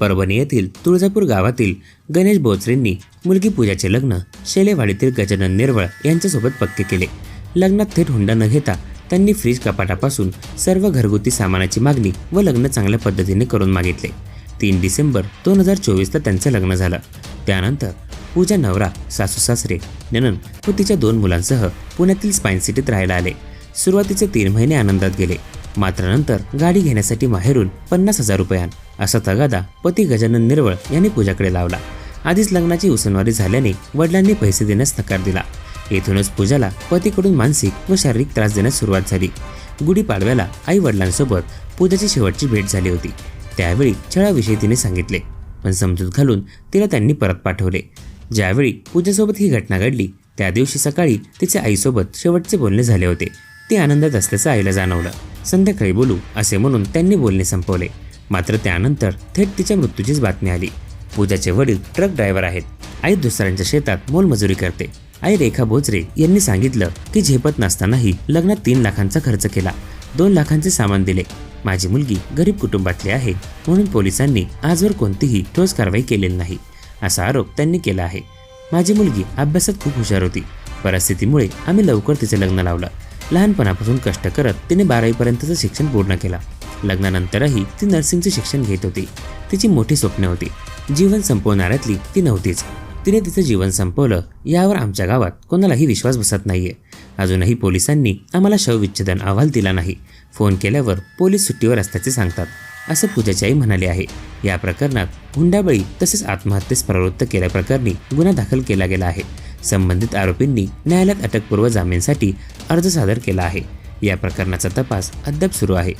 परभणी येथील तुळजापूर गावातील गणेश बोचरेंनी मुलगी पूजाचे लग्न शेलेवाडीतील गजानन निर्वळ यांच्यासोबत पक्के केले. लग्नात थेट हुंडा न घेता त्यांनी फ्रीज कपाटापासून सर्व घरगुती सामानाची मागणी व लग्न चांगल्या पद्धतीने करून मागितले. 3 डिसेंबर 2024ला त्यांचं लग्न झालं. त्यानंतर पूजा नवरा, सासू सासरे, नणंद व तिच्या 2 मुलांसह पुण्यातील स्पाईन सिटीत राहायला आले. सुरुवातीचे 3 महिने आनंदात गेले. मात्र नंतर गाडी घेण्यासाठी माहेरून 50,000 रुपयां असा तगादा पती गजानन निर्वळ यांनी पूजाकडे लावला. आधीच लग्नाची उसनवारी झाल्याने वडिलांनी पैसे देण्यास नकार दिला. येथूनच पूजाला पतीकडून मानसिक व शारीरिक त्रास देण्यास सुरुवात झाली. गुढीपाडव्याला आई वडिलांसोबत पूजाची शेवटची भेट झाली होती. त्यावेळी छळाविषयी तिने सांगितले, पण समजूत घालून तिला त्यांनी परत पाठवले. ज्यावेळी पूजासोबत ही घटना घडली त्या दिवशी सकाळी तिच्या आईसोबत शेवटचे बोलणे झाले होते. ती आनंदात असल्याचं आईला जाणवलं. संध्याकाळी बोलू असे म्हणून त्यांनी बोलणे संपवले. मात्र त्यानंतर थेट तिच्या मृत्यूचीच बातमी आली. पूजाचे वडील ट्रक ड्रायव्हर आहेत. आई दुसऱ्यांच्या शेतात मोलमजुरी करते. आई रेखा बोचरे यांनी सांगितलं की झेपत नसतानाही लग्नात 3 लाखांचा खर्च केला. 2 लाखांचे सामान दिले. माझी मुलगी गरीब कुटुंबातली आहे म्हणून पोलिसांनी आजवर कोणतीही ठोस कारवाई केलेली नाही असा आरोप त्यांनी केला आहे. माझी मुलगी अभ्यासात खूप हुशार होती. परिस्थितीमुळे आम्ही लवकर तिचे लग्न लावलं. लहानपणापासून कष्ट करत तिने 12वी पर्यंतचं शिक्षण पूर्ण केलं. लग्नानंतरही ती नर्सिंगचे शिक्षण घेत होती. तिची मोठी स्वप्ने होती. जीवन संपवणाऱ्यातली ती नव्हतीच. तिने तिचं जीवन संपवलं यावर आमच्या गावात कोणालाही विश्वास बसत नाहीये. अजूनही पोलिसांनी आम्हाला शवविच्छेदन अहवाल दिला नाही. फोन केल्यावर पोलीस सुट्टीवर असल्याचे सांगतात असं पूजाची आई म्हणाली आहे. या प्रकरणात हुंडाबळी तसेच आत्महत्येस प्रवृत्त केल्याप्रकरणी गुन्हा दाखल केला गेला आहे. संबंधित आरोपींनी न्यायालयात अटकपूर्व जामीनसाठी अर्ज सादर केला आहे. या प्रकरणाचा तपास अद्याप सुरू आहे.